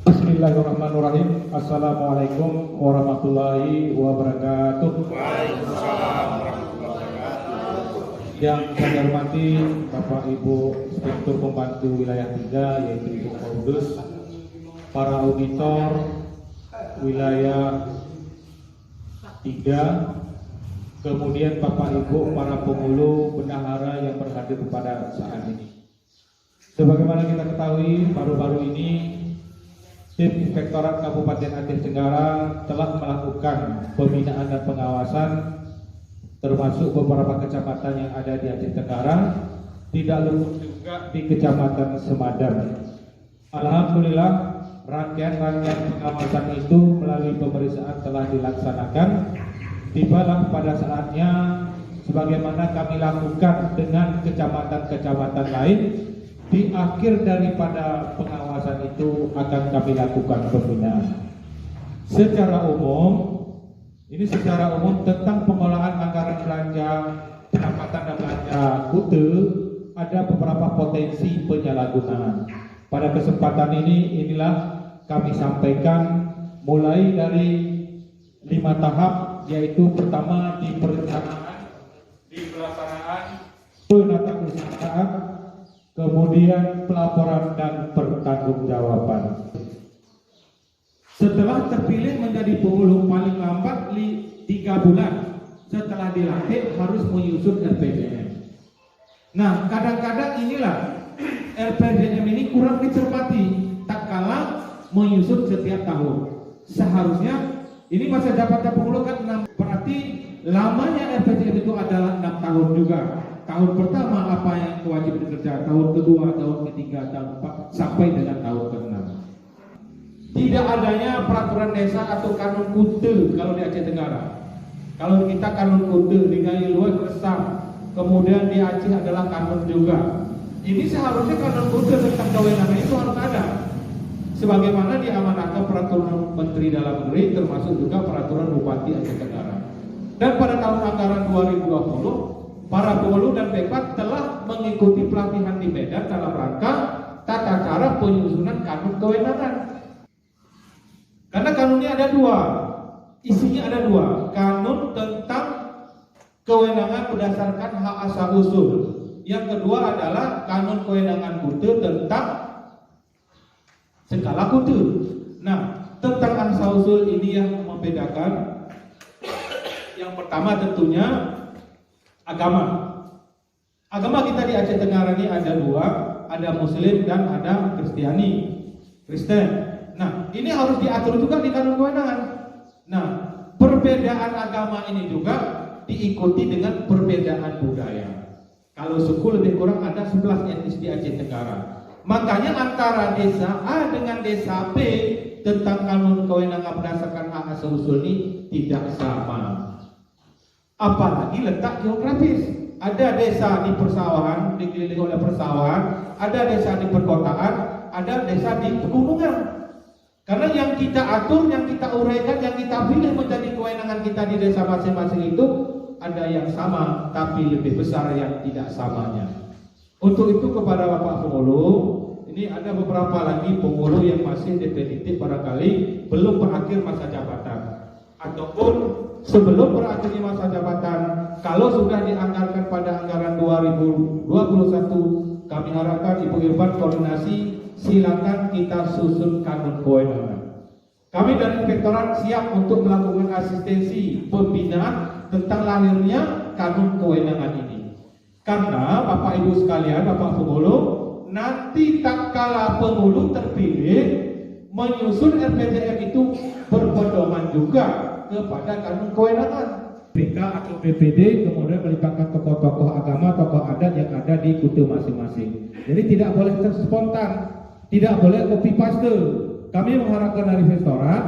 Bismillahirrahmanirrahim. Assalamualaikum warahmatullahi wabarakatuh. Waalaikumsalam warahmatullahi wabarakatuh. Yang saya hormati Bapak Ibu Inspektur Pembantu Wilayah 3, yaitu Ibu Paudus, para auditor Wilayah 3, kemudian Bapak Ibu para pemulu bendahara yang berhadir pada saat ini. Sebagaimana kita ketahui, baru-baru ini Tim Inspektorat Kabupaten Aceh Tenggara telah melakukan pembinaan dan pengawasan termasuk beberapa kecamatan yang ada di Aceh Tenggara, tidak luput juga di Kecamatan Semadan. Alhamdulillah, rangkaian pengawasan itu melalui pemeriksaan telah dilaksanakan. Tibalah pada saatnya sebagaimana kami lakukan dengan kecamatan-kecamatan lain. Di akhir daripada pengawasan itu akan kami lakukan pembinaan. Secara umum tentang pengolahan anggaran belanja pendapatan dan belanja kute, ada beberapa potensi penyalahgunaan. Pada kesempatan inilah kami sampaikan mulai dari 5 tahap, yaitu pertama di perencanaan, di pelaksanaan, penatausahaan, kemudian pelaporan dan pertanggungjawaban. Setelah terpilih menjadi pemulung paling lambat 3 bulan setelah dilantik harus menyusun RPJM. Nah, kadang-kadang inilah RPJM ini kurang dicermati tak kalah menyusun setiap tahun. Seharusnya ini masa jabatan pemulung kan 6, berarti lamanya RPJM itu adalah 6 tahun juga. Tahun pertama apa yang kewajiban dikerja, tahun kedua, tahun ketiga, tahun keempat, sampai dengan tahun ke-6. Tidak adanya peraturan desa atau kanun kute kalau di Aceh Tenggara. Kalau kita kanun kute di Gali Luar Resam, kemudian di Aceh adalah kanun juga. Ini seharusnya kanun kute tentang kewenangan itu harus ada. Sebagaimana diamanahkan peraturan Menteri Dalam Negeri, termasuk juga peraturan Bupati Aceh Tenggara. Dan pada tahun anggaran 2020, para pemulu dan Pekpat telah mengikuti pelatihan di Medan dalam rangka tata cara penyusunan kanun kewenangan. Karena kanunnya ada 2, isinya ada 2. Kanun tentang kewenangan berdasarkan hak asal usul. Yang kedua adalah kanun kewenangan kute tentang skala kute. Nah, tentang asal usul ini yang membedakan. Yang pertama tentunya Agama kita di Aceh Tenggara ini ada 2, ada Muslim dan ada Kristen. Nah, ini harus diatur juga di kanun kewenangan. Nah, perbedaan agama ini juga diikuti dengan perbedaan budaya. Kalau suku lebih kurang ada 11 etnis di Aceh Tenggara. Makanya antara desa A dengan desa B tentang kanun kewenangan berdasarkan hak asal usul ini tidak sama. Apalagi letak geografis. Ada desa di persawahan, dikelilingi oleh persawahan, ada desa di perkotaan, ada desa di pegunungan. Karena yang kita atur, yang kita uraikan, yang kita pilih menjadi kewenangan kita di desa masing-masing itu ada yang sama, tapi lebih besar yang tidak samanya. Untuk itu kepada Bapak Pemulu, ini ada beberapa lagi pemulu yang masih definitif barangkali belum berakhir masa jabatan, ataupun sebelum berakhirnya masa jabatan, kalau sudah dianggarkan pada anggaran 2021, kami harapkan Ibu Irfan koordinasi, silakan kita susun kanun kewenangan. Kami dari Inspektorat siap untuk melakukan asistensi pembinaan tentang lahirnya kanun kewenangan ini. Karena Bapak Ibu sekalian, Bapak Pemulu, nanti tak kala pemulu terpilih, menyusun RPJM itu berpedoman juga kepada kanun kewenangan BK atau BPD, kemudian melibatkan tokoh-tokoh agama, tokoh adat yang ada di kute masing-masing. Jadi tidak boleh spontan, tidak boleh copy paste. Kami mengharapkan dari Inspektorat,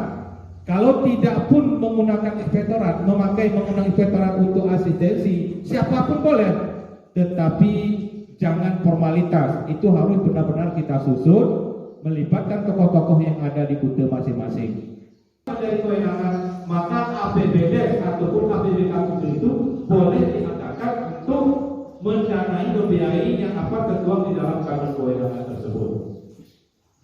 kalau tidak pun menggunakan Inspektorat, menggunakan Inspektorat untuk asistensi, siapapun boleh, tetapi jangan formalitas. Itu harus benar-benar kita susun, melibatkan tokoh-tokoh yang ada di kute masing-masing. Dari kewenangan, maka APBD ataupun APBK itu boleh dianggarkan untuk mendanai, membiayai yang apa tertuang di dalam kanun kewenangan tersebut.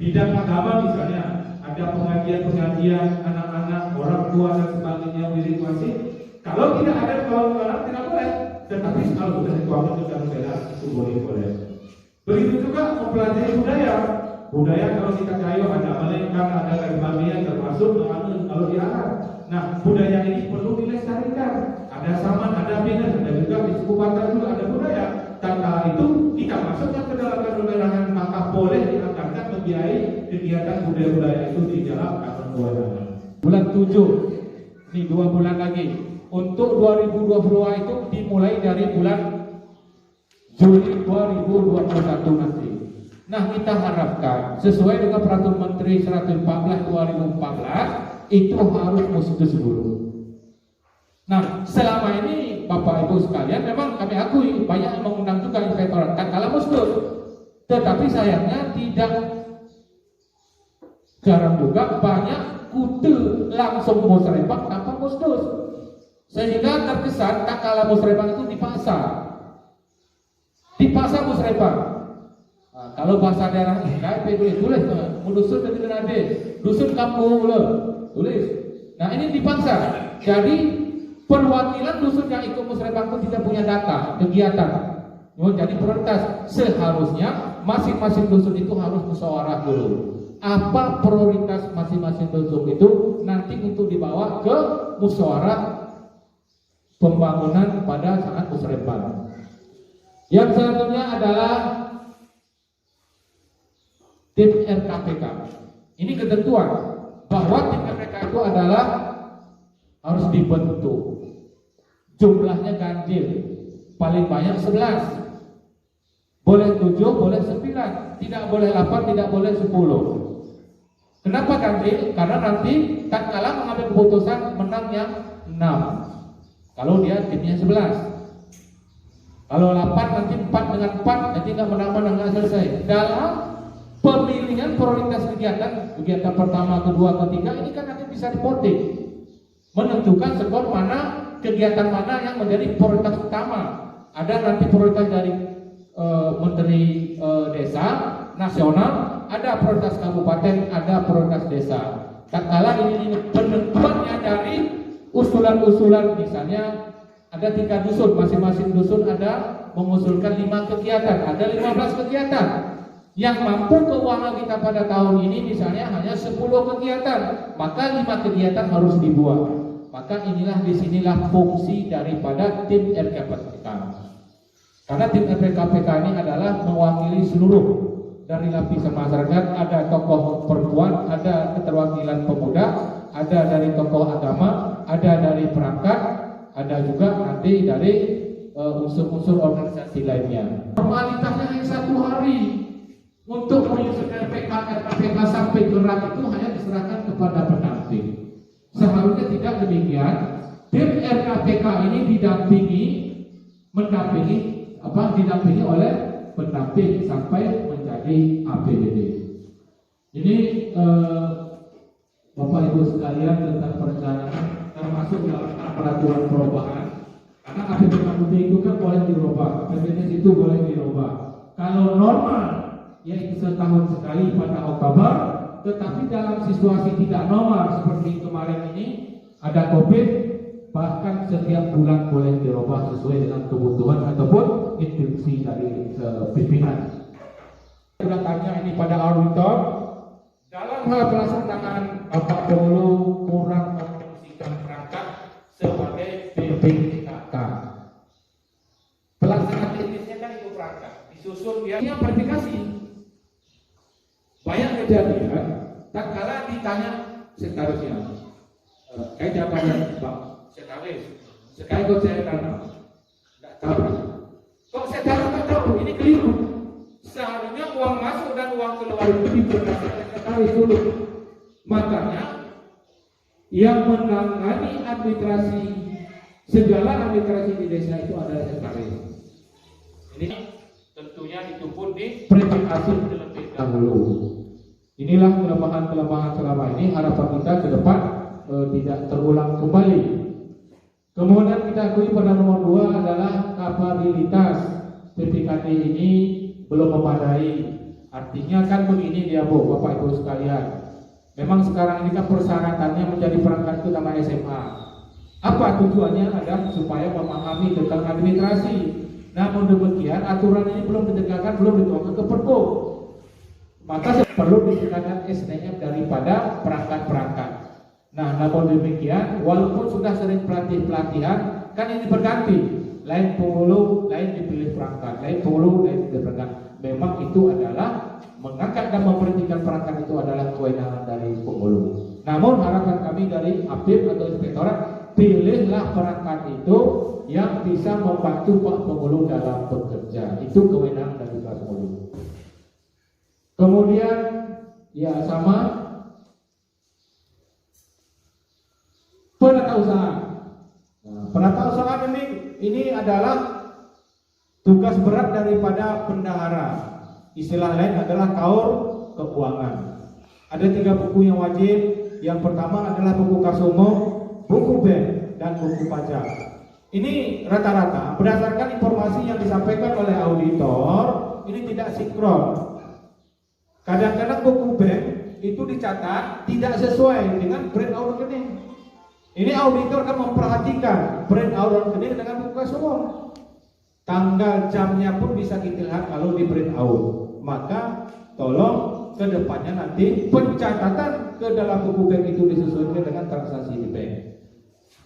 Bidang agama misalnya, ada pengajian-pengajian anak-anak, orang tua dan sebagainya wirid wasit. Kalau tidak ada kawan-kawan tidak boleh. Tetapi kalau sudah dituangkan ke dalam syariat itu boleh. Begitu juga mempelajari budaya. Budaya kalau kita kayu ada melengkang, ada sebagainya termasuk kalau di Arab. Nah, budaya ini perlu dilestarikan. Ada saman, ada bina, ada juga di suku Batak juga ada budaya. Tanpa itu kita masukkan ke dalam kenegaraan, maka boleh diangkatkan membiayai kegiatan budaya-budaya itu di dalam kenegaraan. Bulan 7, ini 2 bulan lagi. Untuk 2022 itu dimulai dari bulan Juli 2021 nanti. Nah, kita harapkan sesuai dengan Peraturan Menteri 114 2014 itu harus musdus dulu. Nah, selama ini Bapak Ibu sekalian memang kami akui banyak yang mengundang juga investor kan kala musdus. Tetapi sayangnya tidak jarang juga banyak kute langsung musrebak tanpa musdus. Sehingga terkesan tak kala musrebak itu dipaksa. Dipaksa musrebak. Nah, kalau bahasa daerah KIP tulis dusun dari Nade, dusun kampung tulis. Nah, ini dipaksa. Jadi perwakilan dusun yang ikut musrebak itu tidak punya data kegiatan. Jadi prioritas seharusnya masing-masing dusun itu harus musyawarah dulu. Apa prioritas masing-masing dusun itu nanti untuk dibawa ke musyawarah pembangunan pada saat musrebak. Yang selanjutnya adalah tim RKPK. Ini ketentuan bahwa tim RKPK itu adalah harus dibentuk. Jumlahnya ganjil, paling banyak 11. Boleh 7, boleh 9, tidak boleh 8, tidak boleh 10. Kenapa ganjil? Karena nanti tatkala mengambil keputusan menang yang 6. Kalau dia timnya 11. Kalau 8 nanti 4 dengan 4 nanti nggak menang-menang nggak selesai. Dalam pemilihan prioritas kegiatan pertama, kedua, ketiga ini kan nanti bisa dipoting, menentukan skor mana kegiatan mana yang menjadi prioritas utama. Ada nanti prioritas dari Menteri Desa nasional, ada prioritas kabupaten, ada prioritas desa. Tatkala ini penentuannya dari usulan-usulan, misalnya ada 3 dusun, masing-masing dusun ada mengusulkan 5 kegiatan, ada 15 kegiatan. Yang mampu keuangan kita pada tahun ini misalnya hanya 10 kegiatan, maka 5 kegiatan harus dibuat. Maka disinilah fungsi daripada tim RKPK. Karena tim RKPK ini adalah mewakili seluruh dari lapisan masyarakat, ada tokoh perempuan, ada keterwakilan pemuda, ada dari tokoh agama, ada dari perangkat, ada juga nanti dari unsur-unsur organisasi lainnya. Formalitasnya hanya 1 hari untuk menyusun RKPK sampai gerak itu hanya diserahkan kepada pendamping. Seharusnya tidak demikian. Tim RKPK ini didampingi oleh pendamping sampai menjadi APBD. Ini Bapak Ibu sekalian tentang perencanaan termasuk dalam peraturan perubahan. Karena APBD itu kan boleh dirubah, APBD itu boleh dirubah. Kalau normal yaitu setahun sekali pada Oktober, tetapi dalam situasi tidak normal seperti kemarin ini ada COVID, bahkan setiap bulan boleh dirubah sesuai dengan kebutuhan ataupun instruksi dari pimpinan. Kita tanya ini pada auditor, dalam hal pelaksanaan Bapak perlu kurang memfungsikan perangkat sebagai BPKK. Pelaksanaan teknisnya kan itu perangkat, disusun dia yang verifikasi. Banyak kejadian, tak kala ditanya sekretarisnya, kayak jawabannya Pak sekretaris, sekali kok saya tanam, nggak tahu. Kok sekretaris nggak tahu? Ini keliru. Seharusnya uang masuk dan uang keluar itu diberitakan sekretaris dulu. Makanya yang menangani administrasi, segala administrasi di desa itu adalah sekretaris. Ini tentunya itu pun diverifikasi terlebih dahulu. Inilah kelemahan-kelemahan selama ini, harapan kita ke depan tidak terulang kembali. Kemudian kita akui pada nomor 2 adalah kapabilitas PPKD ini belum memadai. Artinya kan begini dia Bu, Bapak Ibu sekalian. Memang sekarang ini kan persyaratannya menjadi perangkat itu nama SMA. Apa tujuannya? Adalah supaya memahami tentang administrasi. Namun demikian aturan ini belum ditegakkan, belum dituangkan ke Perpu. Maka perlu ditingkatkan SDM daripada perangkat-perangkat. Nah, namun demikian, walaupun sudah sering pelatihan, kan ini berganti. Lain penghulu, lain dipilih perangkat, lain penghulu, lain dipilih perangkat. Memang itu adalah mengangkat dan memperhatikan perangkat itu adalah kewenangan dari penghulu. Namun harapan kami dari Apip atau Inspektorat, pilihlah perangkat itu yang bisa membantu Pak Penghulu dalam bekerja. Itu kewenangan dari Pak Penghulu. Kemudian ya sama penata usaha. Nah, penata usaha ini adalah tugas berat daripada bendahara. Istilah lain adalah kaur keuangan. Ada 3 buku yang wajib. Yang pertama adalah buku kas umum, buku bank, dan buku pajak. Ini rata-rata berdasarkan informasi yang disampaikan oleh auditor, ini tidak sinkron. Kadang-kadang buku bank itu dicatat tidak sesuai dengan brand out rekening. Ini auditor akan memperhatikan brand out rekening dengan buku kas umum. Tanggal jamnya pun bisa kita lihat kalau di print out. Maka tolong ke depannya nanti pencatatan ke dalam buku bank itu disesuaikan dengan transaksi di bank.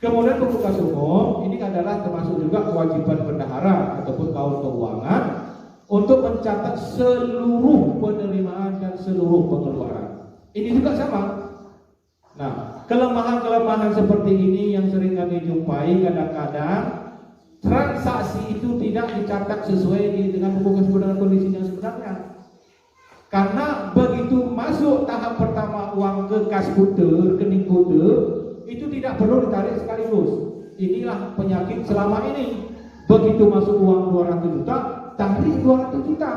Kemudian buku kas umum ini adalah termasuk juga kewajiban bendahara ataupun kaul keuangan untuk mencatat seluruh penerimaan dan seluruh pengeluaran. Ini juga sama. Nah, kelemahan-kelemahan seperti ini yang sering kami jumpai kadang-kadang transaksi itu tidak dicatat sesuai dengan buku kesebenarnya kondisinya sebenarnya. Karena begitu masuk tahap pertama uang ke kas kute, rekening kute, itu tidak perlu ditarik sekaligus. Inilah penyakit selama ini. Begitu masuk uang 200 juta, tarik 200 juta.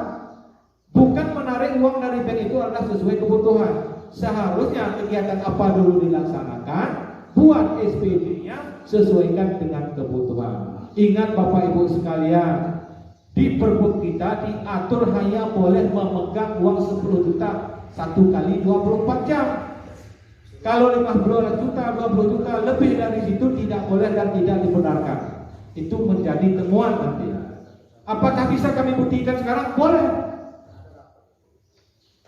Bukan menarik uang dari bank itu adalah sesuai kebutuhan. Seharusnya kegiatan apa dulu dilaksanakan, buat SPP-nya sesuaikan dengan kebutuhan. Ingat Bapak Ibu sekalian, di Perbup kita diatur hanya boleh memegang uang 10 juta 1 kali 24 jam. Kalau 50 juta, 20 juta lebih dari situ tidak boleh dan tidak dibenarkan. Itu menjadi temuan nanti. Apakah bisa kami buktikan sekarang? Boleh.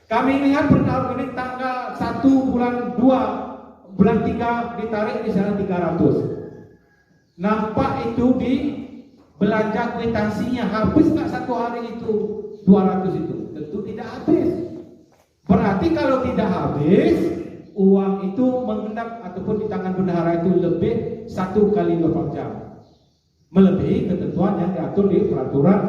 Kami lihat pernah ini tanggal 1 bulan 2 bulan 3 ditarik misalnya 300. Nampak itu di belanja kwitansinya habis nggak 1 hari itu 200 itu? Tentu tidak habis. Berarti kalau tidak habis, uang itu mengendap ataupun di tangan bendahara itu lebih 1 kali 24 jam, melebihi ketentuan yang diatur di peraturan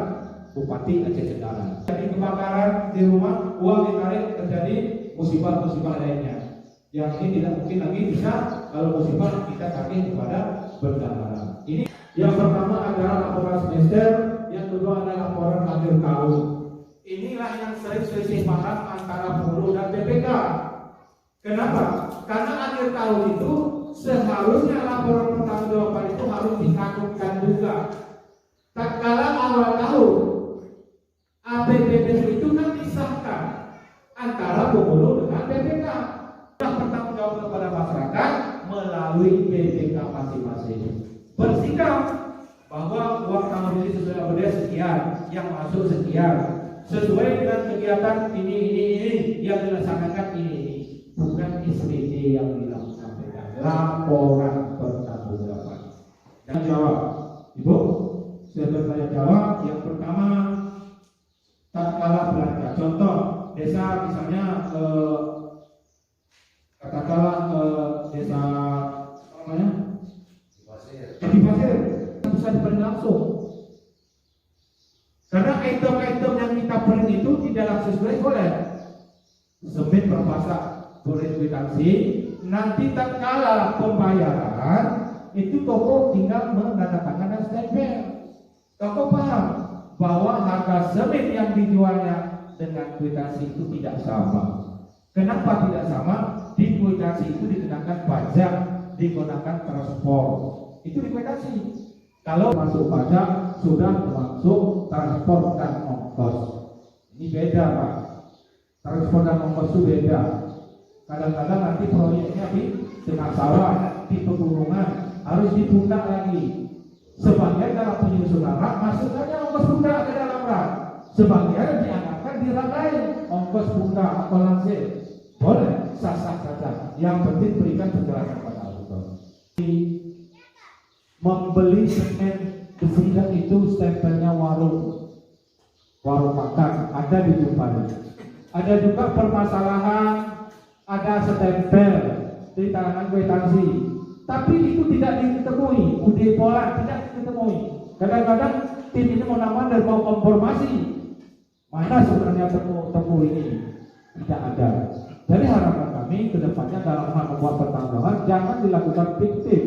Bupati Aceh Tenggara. Jadi kebakaran di rumah, uang ditarik, terjadi musibah-musibah lainnya. Yang ini tidak mungkin lagi bisa kalau musibah kita tagih kepada bendahara. Ini yang pertama adalah laporan semester, yang kedua adalah laporan akhir tahun. Inilah yang sering selisih paham antara penghulu dan BPK. Kenapa? Karena akhir tahun itu seharusnya laporan pertanggungjawaban itu harus dikantonkan juga. Tak kala awal tahun APBD itu kan disahkan antara penghulu dengan BPK. Bertanggung jawab kepada masyarakat melalui BPK masing-masing. Bersikap bahwa uang tahun ini sesuai APBD sekian, yang masuk sekian, sesuai dengan kegiatan ini yang dilaksanakan ini. Bukan SPT yang dilaksanakan, laporan pertanggungjawaban. Dan jawab, Ibu, saya bertanya jawab. Yang pertama, tatkala belanja. Contoh, desa misalnya katakanlah desa apa namanya? Di Pasir, bisa diberi langsung. Karena item-item yang kita print itu tidak langsung boleh. Semen berpasak boleh kwitansi. Nanti tatkala pembayaran itu toko tinggal menandatangani stempel. Toko paham bahwa harga semen yang dijualnya dengan kwitansi itu tidak sama. Kenapa tidak sama? Di kwitansi itu dikenakan pajak, digunakan transport. Itu di kwitansi. Kalau masuk pajak sudah masuk transport dan ongkos. Ini beda, Pak. transportasi ongkos itu beda. Kadang-kadang nanti proyeknya di tengah sawah, di pegunungan, harus dipundak lagi. Sebagian dalam penyusunan rak, masukkannya ongkos pundak ke dalam rak. Sebagian dianggarkan di rak lain, ongkos pundak atau langsir. Boleh, sah-sah saja. Yang penting berikan penjelasan pada auditor. Membeli semen besidak itu stempelnya warung makan, ada di Jepang. Ada juga permasalahan, ada stempel di tangan kwitansi, tapi itu tidak ditemui, UD Pola tidak ditemui. Kadang-kadang tim ini mau nambah dan mau konfirmasi mana sebenarnya temu ini, tidak ada. Jadi harapan kami kedepannya dalam hal membuat pertanggungan jangan dilakukan fiktif.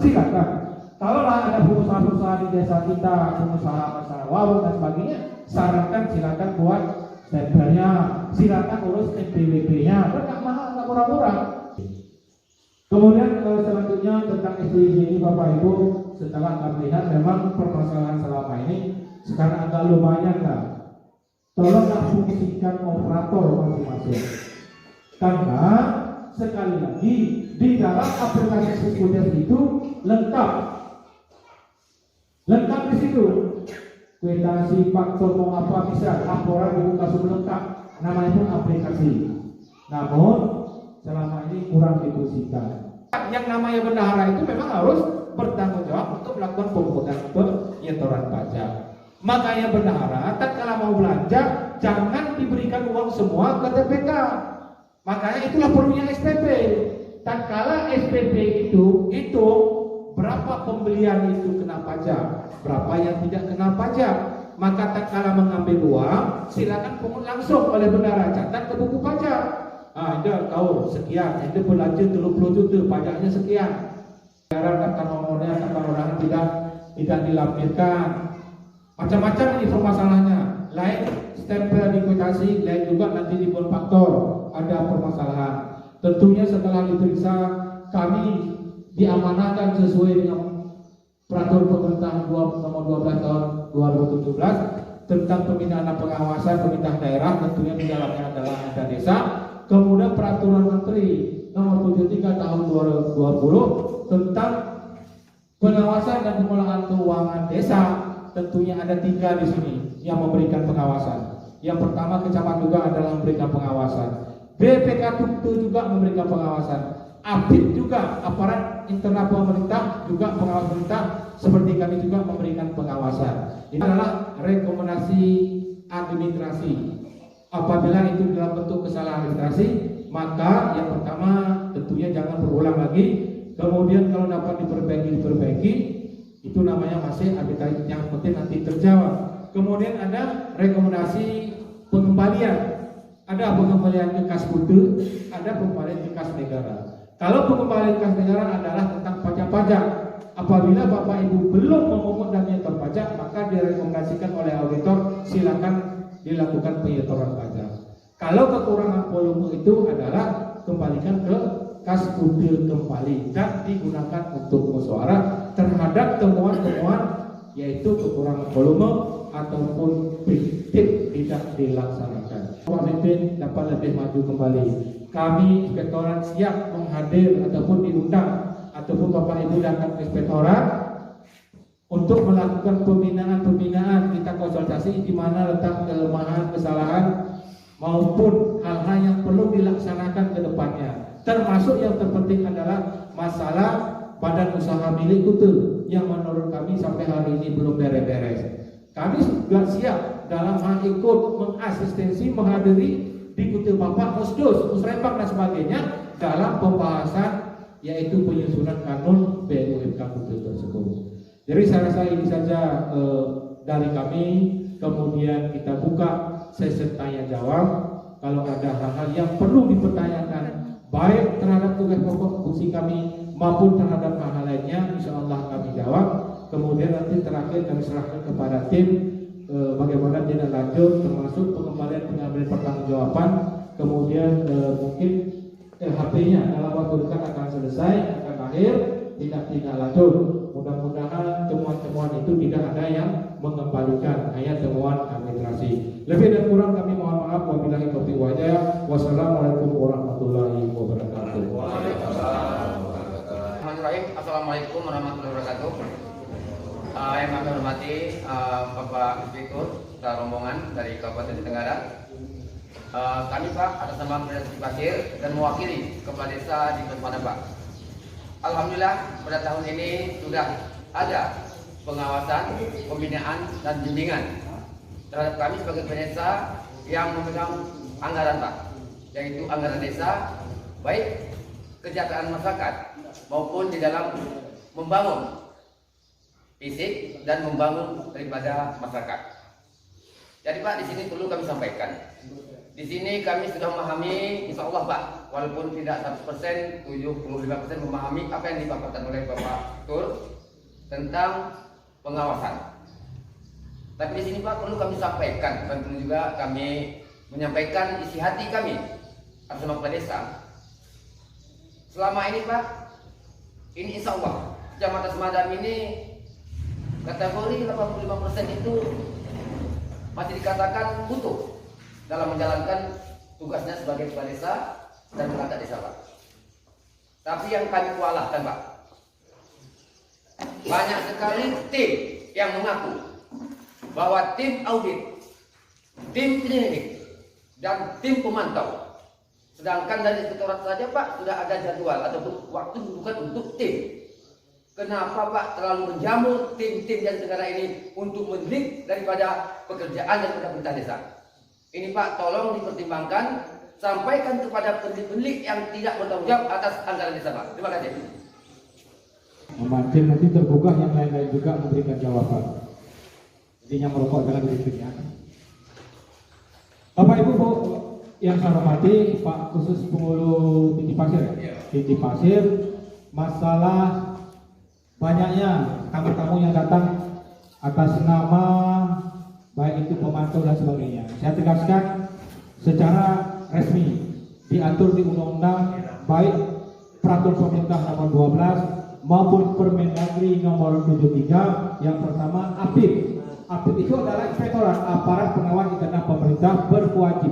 Silakan. Kalau ada pengusaha-pengusaha di desa kita, pengusaha masalah warung dan sebagainya, sarankan silakan buat stempelnya, silakan urus NPWP-nya, nggak mahal, nggak murah-murah. Kemudian selanjutnya tentang SDG ini Bapak Ibu, setelah kami lihat memang permasalahan selama ini sekarang agak lumayan lah. Tolonglah fungsikan operator masing-masing. Karena sekali lagi di dalam aplikasi Sekudes itu lengkap di situ. Kwitansi, faktur mau apa bisa, laporan dibuka semua lengkap. Namanya pun aplikasi. Namun selama ini kurang difungsikan. Yang namanya bendahara itu memang harus bertanggung jawab untuk melakukan pemungutan penyetoran pajak. Makanya bendahara tatkala mau belanja jangan diberikan uang semua ke TPK. Makanya itulah perlunya SPP. Tatkala SPP itu berapa pembelian itu kena pajak, berapa yang tidak kena pajak. Maka tatkala mengambil uang, silakan pungut langsung oleh bendahara, catat ke buku pajak. Itu tahu sekian, itu belanja 30 juta, pajaknya sekian. Karena kata nomornya, kata orang tidak dilampirkan. Macam-macam ini permasalahannya. Lain stempel di kwitansi, lain juga nanti di faktor ada permasalahan. Tentunya setelah diperiksa kami diamanahkan sesuai dengan peraturan pemerintahan nomor 12 tahun 2017 tentang pembinaan pengawasan pemerintah daerah, tentunya di dalamnya adalah ada desa. Kemudian peraturan menteri nomor 73 tahun 2020 tentang pengawasan dan pengelolaan keuangan desa. Tentunya ada 3 di sini yang memberikan pengawasan. Yang pertama kecamatan juga adalah memberikan pengawasan. BPK Tuktu juga memberikan pengawasan. APID juga aparat internal pemerintah juga pengawas pemerintah seperti kami juga memberikan pengawasan. Ini adalah rekomendasi administrasi. Apabila itu dalam bentuk kesalahan administrasi, maka yang pertama tentunya jangan berulang lagi. Kemudian kalau dapat diperbaiki, itu namanya masih administrasi, yang penting nanti terjawab. Kemudian ada rekomendasi pengembalian. Ada pengembalian ke kas kute, ada pengembalian ke kas negara. Kalau pengembalian kas negara adalah tentang pajak-pajak. Apabila Bapak Ibu belum memungut dan menyetor pajak, maka direkomendasikan oleh auditor silakan dilakukan penyetoran pajak. Kalau kekurangan volume itu adalah kembalikan ke kas kute kembali dan digunakan untuk musyawarah terhadap temuan-temuan yaitu kekurangan volume ataupun fiktif tidak dilaksanakan. Pemimpin dapat lebih maju kembali. Kami inspektorat siap menghadir ataupun diundang ataupun Bapak Ibu datang ke inspektorat untuk melakukan pembinaan. Kita konsultasi di mana letak kelemahan, kesalahan maupun hal-hal yang perlu dilaksanakan ke depannya. Termasuk yang terpenting adalah masalah badan usaha milik kute yang menurut kami sampai hari ini belum beres-beres. Kami juga siap dalam hal ikut mengasistensi, menghadiri di kute Bapak Musrembang dan sebagainya dalam pembahasan yaitu penyusunan kanun BUMK kute tersebut. Jadi saya rasa ini saja dari kami. Kemudian kita buka sesi tanya jawab. Kalau ada hal-hal yang perlu dipertanyakan baik terhadap tugas pokok fungsi kami maupun terhadap hal-hal lainnya, insya Allah kami jawab. Kemudian nanti terakhir kami serahkan kepada tim bagaimana tindak lanjut termasuk pengembangan pengambilan pertanggungjawaban. Kemudian mungkin LHP-nya dalam waktu dekat akan selesai, akan akhir, tidak lanjut. Mudah-mudahan temuan-temuan itu tidak ada yang mengembalikan, hanya temuan administrasi. Lebih dan kurang kami mohon mohon maaf. Wabillahi taufiq wal hidayah. Wassalamualaikum warahmatullahi wabarakatuh. Bismillahirrahmanirrahim. Assalamualaikum warahmatullahi wabarakatuh. Yang kami hormati Bapak Inspektur dan rombongan dari Kabupaten Tenggara. Kami Pak atas nama Desa Cipasir dan mewakili Kepala Desa di Tempat Pak. Alhamdulillah pada tahun ini sudah ada pengawasan, pembinaan dan bimbingan terhadap kami sebagai desa yang memegang anggaran Pak, yaitu anggaran desa, baik kesejahteraan masyarakat maupun di dalam membangun fisik dan membangun daripada masyarakat. Jadi Pak, di sini perlu kami sampaikan. Di sini kami sudah memahami, insya Allah Pak, walaupun tidak 100%, 75% memahami apa yang dipaparkan oleh Bapak Tur tentang pengawasan. Tapi di sini Pak perlu kami sampaikan dan perlu juga kami menyampaikan isi hati kami atas nama Kepala Desa. Selama ini Pak, ini insya Allah Kecamatan Semadam ini kategori 85% itu masih dikatakan utuh dalam menjalankan tugasnya sebagai Kepala Desa dan perangkat desa Pak. Tapi yang kami kualahkan Pak, banyak sekali tim yang mengaku bahwa tim audit, tim penyelidik, dan tim pemantau. Sedangkan dari inspektorat saja Pak sudah ada jadwal ataupun waktu bukan untuk tim. Kenapa Pak terlalu menjamur tim-tim yang negara ini untuk mendik daripada pekerjaan dan perintah desa? Ini Pak tolong dipertimbangkan, sampaikan kepada pendidik yang tidak bertanggung jawab atas anggaran desa Pak. Terima kasih. Memancing nanti terbuka yang lain-lain juga memberikan jawaban. Intinya merokok adalah berikutnya. Bapak Ibu Bu, yang saya hormati Pak khusus penghulu Titi Pasir, Titi Pasir, masalah banyaknya tamu-tamu yang datang atas nama baik itu pemantau dan sebagainya. Saya tegaskan secara resmi diatur di undang-undang baik peraturan pemerintah nomor 12 maupun Permendagri nomor 73. Yang pertama APIP. APIP itu adalah Inspektorat Aparat Pengawas Internal Pemerintah berkewajiban